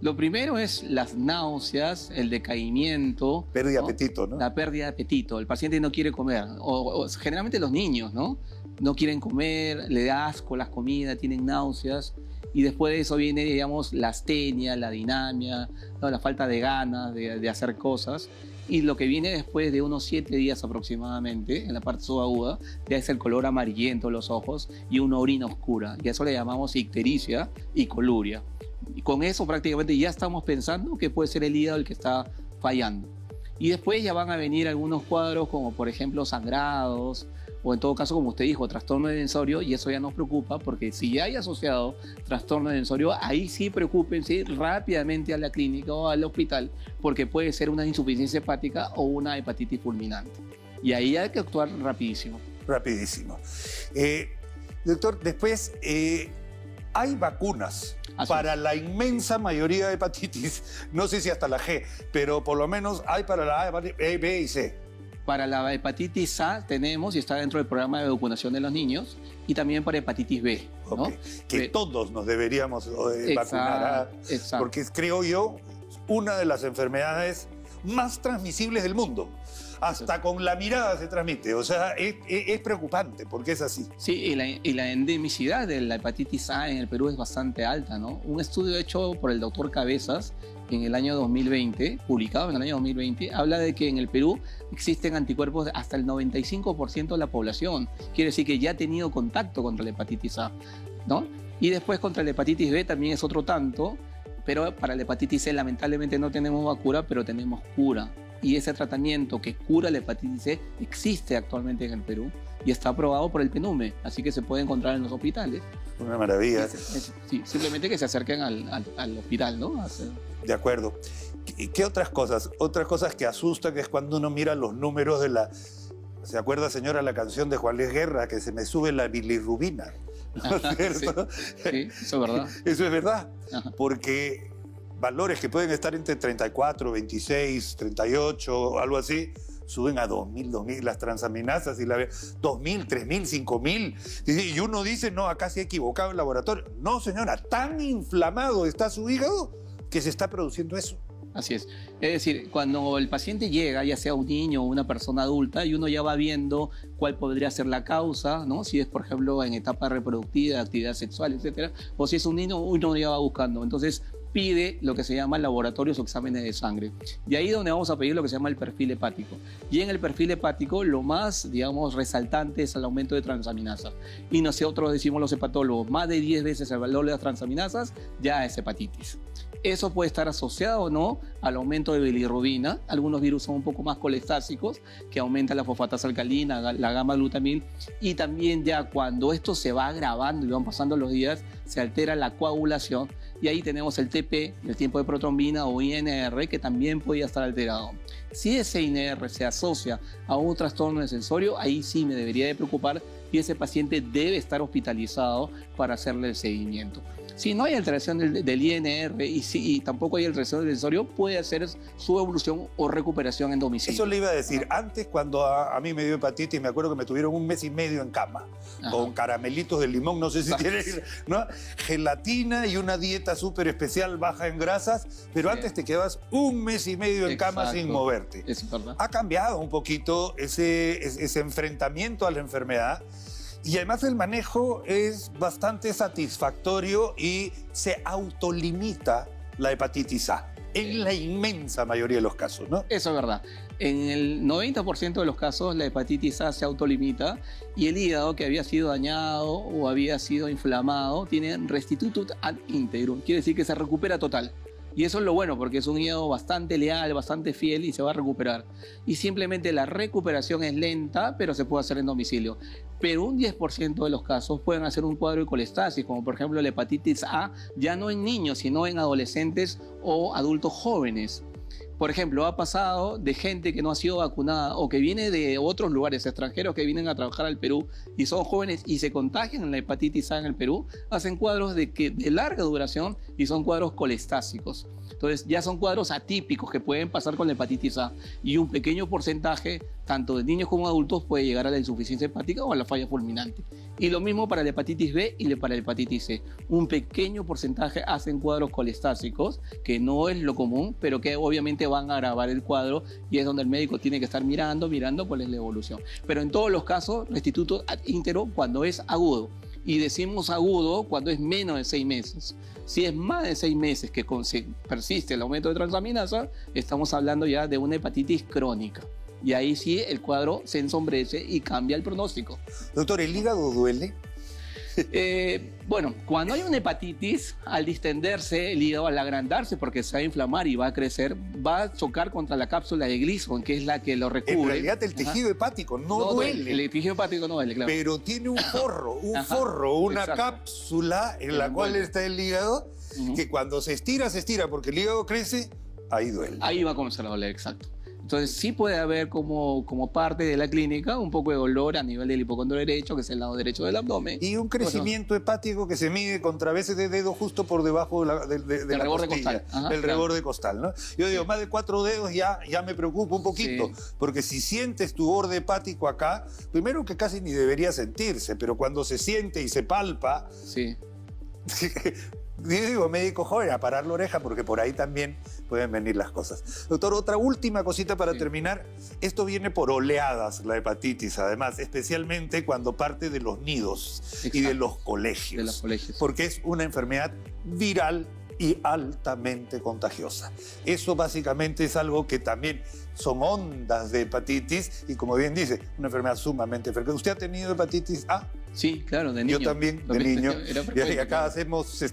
Lo primero es las náuseas, el decaimiento. Pérdida de apetito, ¿no? La pérdida de apetito. El paciente no quiere comer. O generalmente los niños, ¿no? No quieren comer, le da asco las comidas, tienen náuseas. Y después de eso viene, digamos, la astenia, la dinamia, ¿no? La falta de ganas de hacer cosas. Y lo que viene después de unos 7 días aproximadamente, en la parte subaguda, ya es el color amarillento de los ojos y una orina oscura. Y a eso le llamamos ictericia y coluria. Y con eso prácticamente ya estamos pensando que puede ser el hígado el que está fallando. Y después ya van a venir algunos cuadros como, por ejemplo, sangrados, o en todo caso, como usted dijo, trastorno de densorio, y eso ya nos preocupa, porque si ya hay asociado trastorno de densorio, ahí sí preocúpense rápidamente a la clínica o al hospital, porque puede ser una insuficiencia hepática o una hepatitis fulminante. Y ahí hay que actuar rapidísimo. Rapidísimo. Doctor, después, hay vacunas para la inmensa mayoría de hepatitis, no sé si hasta la G, pero por lo menos hay para la A, B y C. Para la hepatitis A tenemos, y está dentro del programa de vacunación de los niños, y también para hepatitis B, ¿no? Okay. Que todos nos deberíamos vacunar, porque es, creo yo, una de las enfermedades más transmisibles del mundo. Hasta con la mirada se transmite, o sea, es preocupante porque es así. Sí, y la endemicidad de la hepatitis A en el Perú es bastante alta, ¿no? Un estudio hecho por el doctor Cabezas en el año 2020, publicado en el año 2020, habla de que en el Perú existen anticuerpos hasta el 95% de la población. Quiere decir que ya ha tenido contacto contra la hepatitis A, ¿no? Y después contra la hepatitis B también es otro tanto, pero para la hepatitis C lamentablemente no tenemos vacuna, pero tenemos cura. Y ese tratamiento que cura la hepatitis C existe actualmente en el Perú y está aprobado por el PNUME, así que se puede encontrar en los hospitales. Una maravilla. Sí, simplemente que se acerquen al hospital, ¿no? De acuerdo. ¿Qué otras cosas? Otras cosas que asustan es cuando uno mira los números de la... ¿Se acuerda, señora, la canción de Juan Luis Guerra, que se me sube la bilirrubina? ¿No es cierto? Sí, eso es verdad. Eso es verdad, Ajá. porque valores que pueden estar entre 34, 26, 38, algo así, suben a 2.000, las transaminasas, y 2.000, 3.000, 5.000. Y uno dice, no, acá se ha equivocado el laboratorio. No, señora, tan inflamado está su hígado que se está produciendo eso. Así es. Es decir, cuando el paciente llega, ya sea un niño o una persona adulta, y uno ya va viendo cuál podría ser la causa, ¿no? Si es, por ejemplo, en etapa reproductiva, actividad sexual, etcétera, o si es un niño, uno ya va buscando. Entonces, pide lo que se llama laboratorios o exámenes de sangre. Y ahí es donde vamos a pedir lo que se llama el perfil hepático. Y en el perfil hepático, lo más, digamos, resaltante es el aumento de transaminasas. Y nosotros decimos los hepatólogos, más de 10 veces el valor de las transaminasas ya es hepatitis. Eso puede estar asociado o no al aumento de bilirrubina. Algunos virus son un poco más colestásicos, que aumentan la fosfatasa alcalina, la gamma-glutamil. Y también ya cuando esto se va agravando y van pasando los días, se altera la coagulación. Y ahí tenemos el TP, el tiempo de protrombina, o INR, que también podría estar alterado. Si ese INR se asocia a un trastorno sensorio, ahí sí me debería de preocupar y ese paciente debe estar hospitalizado para hacerle el seguimiento. Si no hay alteración del INR y tampoco hay alteración del sensorio, puede hacer su evolución o recuperación en domicilio. Eso le iba a decir. Antes, cuando a mí me dio hepatitis, me acuerdo que me tuvieron 1 mes y medio en cama, Ajá. con caramelitos de limón, no sé si tiene, ¿no? Gelatina y una dieta súper especial, baja en grasas, pero Sí. antes te quedabas 1 mes y medio en cama Exacto. sin moverte. Es verdad. Ha cambiado un poquito ese enfrentamiento a la enfermedad. Y además el manejo es bastante satisfactorio y se autolimita la hepatitis A, en la inmensa mayoría de los casos, ¿no? Eso es verdad. En el 90% de los casos la hepatitis A se autolimita y el hígado que había sido dañado o había sido inflamado tiene restitutum ad integrum. Quiere decir que se recupera total. Y eso es lo bueno porque es un hígado bastante leal, bastante fiel y se va a recuperar. Y simplemente la recuperación es lenta, pero se puede hacer en domicilio. Pero un 10% de los casos pueden hacer un cuadro de colestasis, como por ejemplo la hepatitis A, ya no en niños, sino en adolescentes o adultos jóvenes. Por ejemplo, ha pasado de gente que no ha sido vacunada o que viene de otros lugares extranjeros que vienen a trabajar al Perú y son jóvenes y se contagian en la hepatitis A en el Perú, hacen cuadros de larga duración y son cuadros colestásicos. Entonces ya son cuadros atípicos que pueden pasar con la hepatitis A y un pequeño porcentaje, tanto de niños como adultos, puede llegar a la insuficiencia hepática o a la falla fulminante. Y lo mismo para la hepatitis B y para la hepatitis C. Un pequeño porcentaje hacen cuadros colestásicos, que no es lo común, pero que obviamente van a agravar el cuadro y es donde el médico tiene que estar mirando cuál es la evolución. Pero en todos los casos, restituto ad integrum cuando es agudo. Y decimos agudo cuando es menos de 6 meses. Si es más de 6 meses que persiste el aumento de transaminasa, estamos hablando ya de una hepatitis crónica. Y ahí sí el cuadro se ensombrece y cambia el pronóstico. Doctor, ¿el hígado duele? Bueno, cuando hay una hepatitis, al distenderse el hígado, al agrandarse porque se va a inflamar y va a crecer, va a chocar contra la cápsula de Gleason, que es la que lo recubre. En realidad el tejido hepático no duele. El tejido hepático no duele, claro. Pero tiene un forro, una Exacto. cápsula en la cual está el hígado, que cuando se estira, porque el hígado crece, ahí duele. Ahí va a comenzar a doler, exacto. Entonces sí puede haber como parte de la clínica un poco de dolor a nivel del hipocondrio derecho, que es el lado derecho del abdomen. Y un crecimiento hepático que se mide con traveses de dedo justo por debajo de la reborde costilla, costal. Ajá, del claro. reborde costal, ¿no? Yo digo, más de 4 dedos ya me preocupa un poquito, Sí. porque si sientes tu borde hepático acá, primero que casi ni debería sentirse, pero cuando se siente y se palpa, Sí. yo digo, médico joven, a parar la oreja, porque por ahí también pueden venir las cosas. Doctor, otra última cosita para terminar. Esto viene por oleadas, la hepatitis, además, especialmente cuando parte de los nidos y de los colegios. De los colegios. Porque es una enfermedad viral y altamente contagiosa. Eso básicamente es algo que también son ondas de hepatitis y, como bien dice, una enfermedad sumamente frecuente. ¿Usted ha tenido hepatitis A? Sí, claro, de niño. Yo también, de niño. Y acá claro. hacemos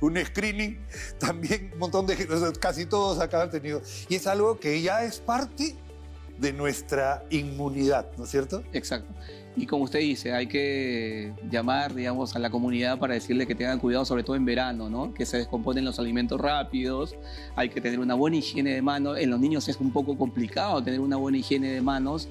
un screening, también un montón de gente, casi todos acá han tenido. Y es algo que ya es parte de nuestra inmunidad, ¿no es cierto? Exacto. Y como usted dice, hay que llamar, digamos, a la comunidad para decirle que tengan cuidado, sobre todo en verano, ¿no? Que se descomponen los alimentos rápidos, hay que tener una buena higiene de manos. En los niños es un poco complicado tener una buena higiene de manos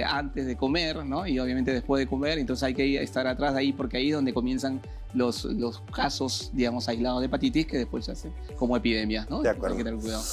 antes de comer, ¿no? Y obviamente después de comer, entonces hay que estar atrás de ahí porque ahí es donde comienzan los casos, digamos, aislados de hepatitis que después se hacen como epidemias, ¿no? De acuerdo. Hay que tener cuidado.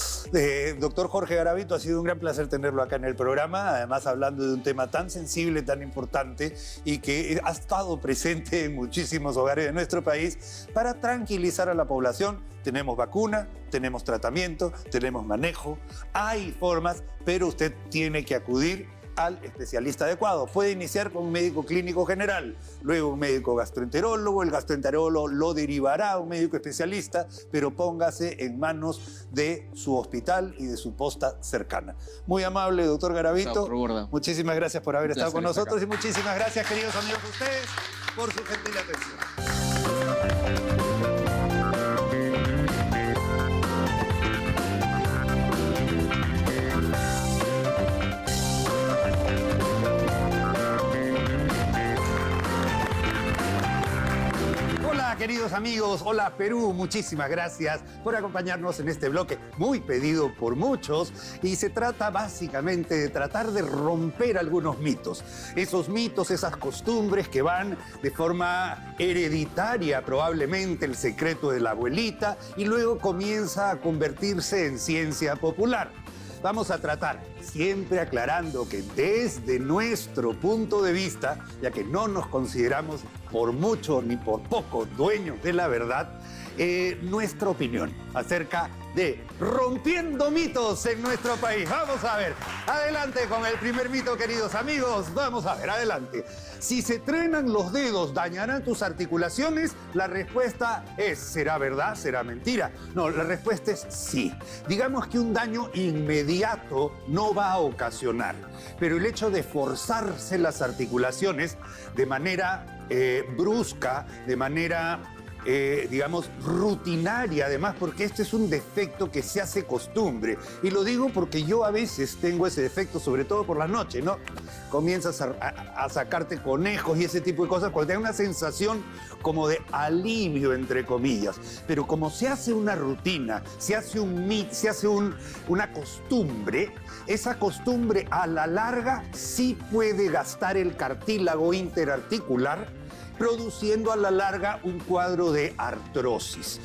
Doctor Jorge Garavito, ha sido un gran placer tenerlo acá en el programa, además hablando de un tema tan sensible, tan importante y que ha estado presente en muchísimos hogares de nuestro país para tranquilizar a la población. Tenemos vacuna, tenemos tratamiento, tenemos manejo, hay formas, pero usted tiene que acudir al especialista adecuado. Puede iniciar con un médico clínico general, luego un médico gastroenterólogo, el gastroenterólogo lo derivará a un médico especialista, pero póngase en manos de su hospital y de su posta cercana. Muy amable, doctor Garavito. Muchísimas gracias por haber estado con nosotros y muchísimas gracias, queridos amigos, a ustedes por su gentil atención. Queridos amigos, hola Perú, muchísimas gracias por acompañarnos en este bloque muy pedido por muchos y se trata básicamente de tratar de romper algunos mitos. Esos mitos, esas costumbres que van de forma hereditaria, probablemente el secreto de la abuelita, y luego comienza a convertirse en ciencia popular. Vamos a tratar, siempre aclarando que desde nuestro punto de vista, ya que no nos consideramos por mucho ni por poco dueños de la verdad, nuestra opinión acerca de rompiendo mitos en nuestro país. Vamos a ver, adelante con el primer mito, queridos amigos. Vamos a ver, adelante. Si se truenan los dedos, ¿dañarán tus articulaciones? La respuesta es, ¿será verdad? ¿Será mentira? No, la respuesta es sí. Digamos que un daño inmediato no va a ocasionar, pero el hecho de forzarse las articulaciones de manera brusca, de manera digamos, rutinaria, además, porque este es un defecto que se hace costumbre. Y lo digo porque yo a veces tengo ese defecto, sobre todo por las noches, ¿no? Comienzas a sacarte conejos y ese tipo de cosas, cuando te da una sensación como de alivio, entre comillas. Pero como se hace una rutina, se hace una costumbre, esa costumbre a la larga sí puede gastar el cartílago interarticular, produciendo a la larga un cuadro de artrosis.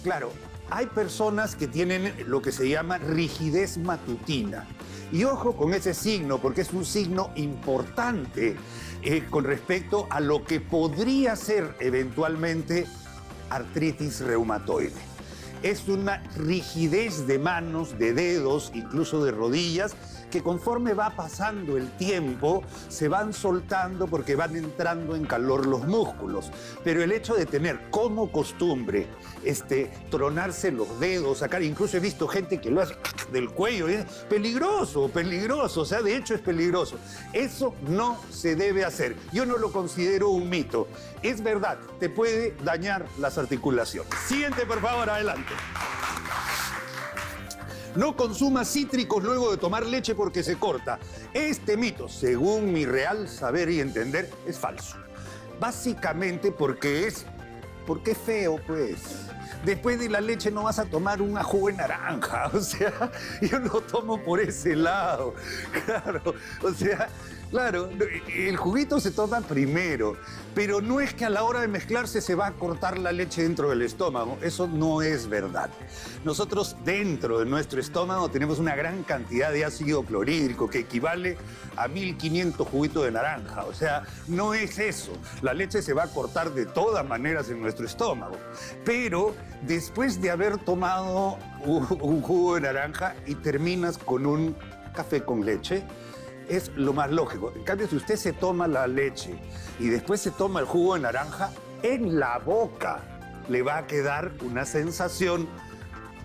Claro, hay personas que tienen lo que se llama rigidez matutina. Y ojo con ese signo, porque es un signo importante con respecto a lo que podría ser eventualmente artritis reumatoide. Es una rigidez de manos, de dedos, incluso de rodillas, que conforme va pasando el tiempo se van soltando porque van entrando en calor los músculos. Pero el hecho de tener como costumbre tronarse los dedos, sacar, incluso he visto gente que lo hace del cuello, es peligroso, peligroso, o sea, de hecho es peligroso. Eso no se debe hacer. Yo no lo considero un mito. Es verdad, te puede dañar las articulaciones. Siguiente, por favor, adelante. No consuma cítricos luego de tomar leche porque se corta. Este mito, según mi real saber y entender, es falso. Básicamente porque es feo, pues. Después de la leche no vas a tomar un jugo de naranja. O sea, yo lo tomo por ese lado. Claro, o sea, claro, el juguito se toma primero, pero no es que a la hora de mezclarse se va a cortar la leche dentro del estómago. Eso no es verdad. Nosotros dentro de nuestro estómago tenemos una gran cantidad de ácido clorhídrico que equivale a 1500 juguitos de naranja. O sea, no es eso. La leche se va a cortar de todas maneras en nuestro estómago. Pero después de haber tomado un jugo de naranja y terminas con un café con leche, es lo más lógico. En cambio, si usted se toma la leche y después se toma el jugo de naranja, en la boca le va a quedar una sensación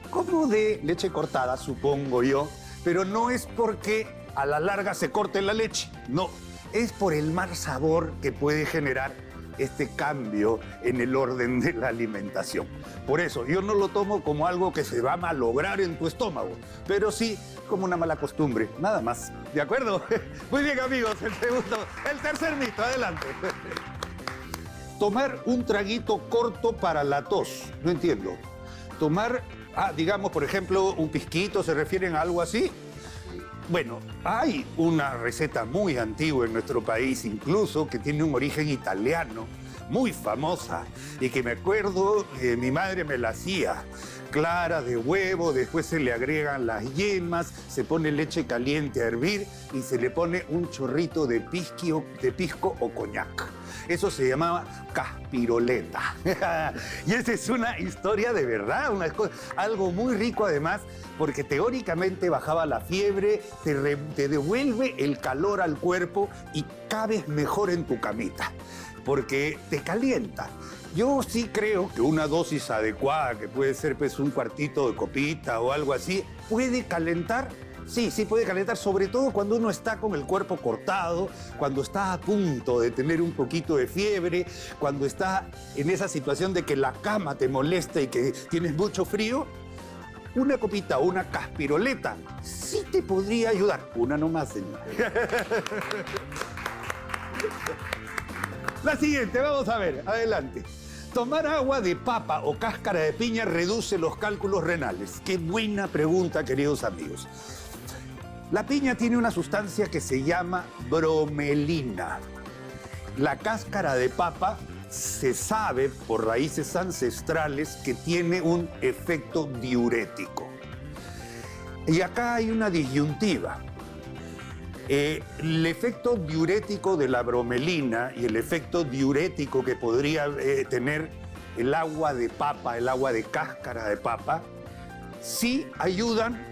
como de leche cortada, supongo yo, pero no es porque a la larga se corte la leche, no, es por el mal sabor que puede generar este cambio en el orden de la alimentación. Por eso, yo no lo tomo como algo que se va a malograr en tu estómago, pero sí como una mala costumbre, nada más. ¿De acuerdo? Muy bien, amigos, el tercer mito, adelante. Tomar un traguito corto para la tos, no entiendo. Tomar, digamos, por ejemplo, un pisquito, ¿se refieren a algo así? Bueno, hay una receta muy antigua en nuestro país, incluso, que tiene un origen italiano, muy famosa, y que me acuerdo, mi madre me la hacía. Clara de huevo, después se le agregan las yemas, se pone leche caliente a hervir y se le pone un chorrito de pisco o coñac. Eso se llamaba caspiroleta. Y esa es una historia de verdad, algo muy rico además, porque teóricamente bajaba la fiebre, te devuelve el calor al cuerpo y cabes mejor en tu camita, porque te calienta. Yo sí creo que una dosis adecuada, que puede ser pues un cuartito de copita o algo así, puede calentar. Sí, puede calentar, sobre todo cuando uno está con el cuerpo cortado, cuando está a punto de tener un poquito de fiebre, cuando está en esa situación de que la cama te molesta y que tienes mucho frío. Una copita o una caspiroleta sí te podría ayudar. Una nomás, señor. La siguiente, vamos a ver, adelante. ¿Tomar agua de papa o cáscara de piña reduce los cálculos renales? Qué buena pregunta, queridos amigos. La piña tiene una sustancia que se llama bromelina. La cáscara de papa se sabe por raíces ancestrales que tiene un efecto diurético. Y acá hay una disyuntiva. El efecto diurético de la bromelina y el efecto diurético que podría tener el agua de papa, el agua de cáscara de papa, sí ayudan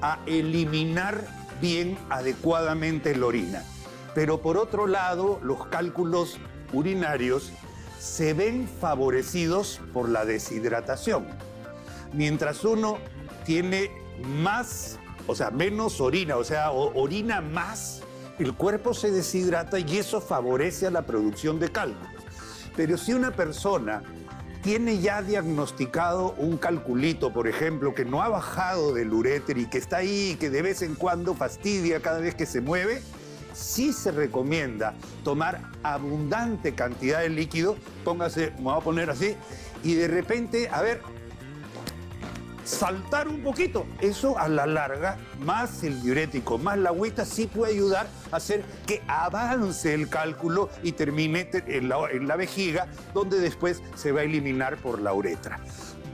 a eliminar bien, adecuadamente la orina. Pero por otro lado, los cálculos urinarios se ven favorecidos por la deshidratación. Mientras uno tiene más, o sea, menos orina, o sea, orina más, el cuerpo se deshidrata y eso favorece a la producción de cálculos. Pero si una persona tiene ya diagnosticado un calculito, por ejemplo, que no ha bajado del uréter y que está ahí y que de vez en cuando fastidia cada vez que se mueve, sí se recomienda tomar abundante cantidad de líquido, póngase, me voy a poner así, y de repente, a ver, saltar un poquito. Eso a la larga, más el diurético, más la agüita, sí puede ayudar a hacer que avance el cálculo y termine en la vejiga, donde después se va a eliminar por la uretra.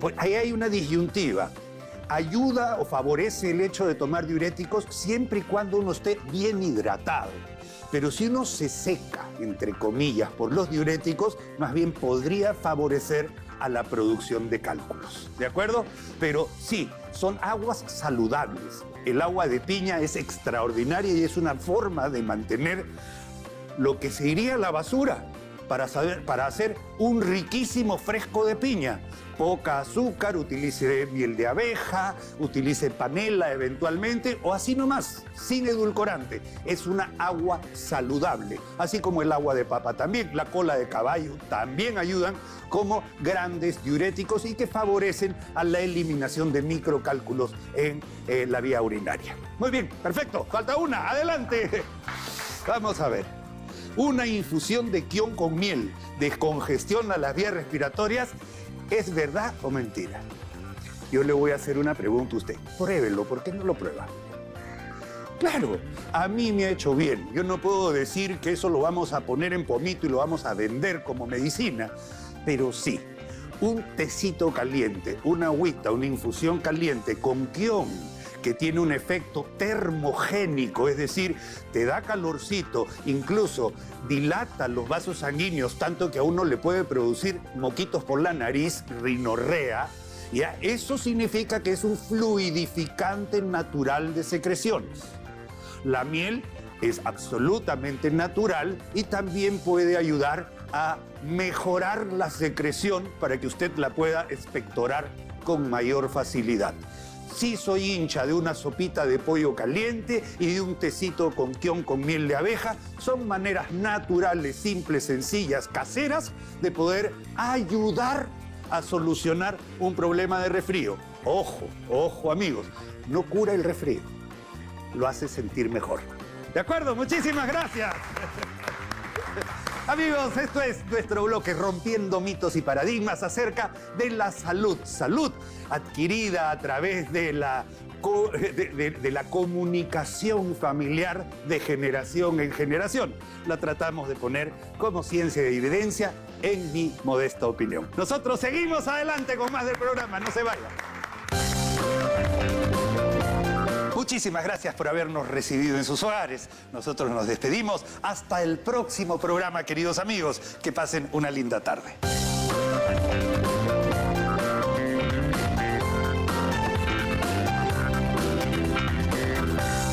Pues ahí hay una disyuntiva. Ayuda o favorece el hecho de tomar diuréticos siempre y cuando uno esté bien hidratado. Pero si uno se seca, entre comillas, por los diuréticos, más bien podría favorecer a la producción de cálculos. ¿De acuerdo? Pero sí, son aguas saludables. El agua de piña es extraordinaria y es una forma de mantener lo que se iría a la basura para hacer un riquísimo fresco de piña. Poca azúcar, utilice miel de abeja, utilice panela eventualmente o así nomás, sin edulcorante. Es una agua saludable, así como el agua de papa también. La cola de caballo también ayudan como grandes diuréticos y que favorecen a la eliminación de microcálculos en la vía urinaria. Muy bien, perfecto. Falta una, adelante. Vamos a ver. Una infusión de quión con miel descongestiona las vías respiratorias. ¿Es verdad o mentira? Yo le voy a hacer una pregunta a usted. Pruébelo, ¿por qué no lo prueba? Claro, a mí me ha hecho bien. Yo no puedo decir que eso lo vamos a poner en pomito y lo vamos a vender como medicina, pero sí, un tecito caliente, una agüita, una infusión caliente con quión, que tiene un efecto termogénico, es decir, te da calorcito, incluso dilata los vasos sanguíneos, tanto que a uno le puede producir moquitos por la nariz, rinorrea. ¿Ya? Eso significa que es un fluidificante natural de secreciones. La miel es absolutamente natural y también puede ayudar a mejorar la secreción para que usted la pueda expectorar con mayor facilidad. Sí soy hincha de una sopita de pollo caliente y de un tecito con kion con miel de abeja. Son maneras naturales, simples, sencillas, caseras de poder ayudar a solucionar un problema de resfrío. Ojo, ojo amigos, no cura el resfrío, lo hace sentir mejor. ¿De acuerdo? Muchísimas gracias. Amigos, esto es nuestro bloque Rompiendo Mitos y Paradigmas acerca de la salud. Salud adquirida a través de la comunicación familiar de generación en generación. La tratamos de poner como ciencia de evidencia, en mi modesta opinión. Nosotros seguimos adelante con más del programa. No se vayan. Muchísimas gracias por habernos recibido en sus hogares. Nosotros nos despedimos. Hasta el próximo programa, queridos amigos. Que pasen una linda tarde.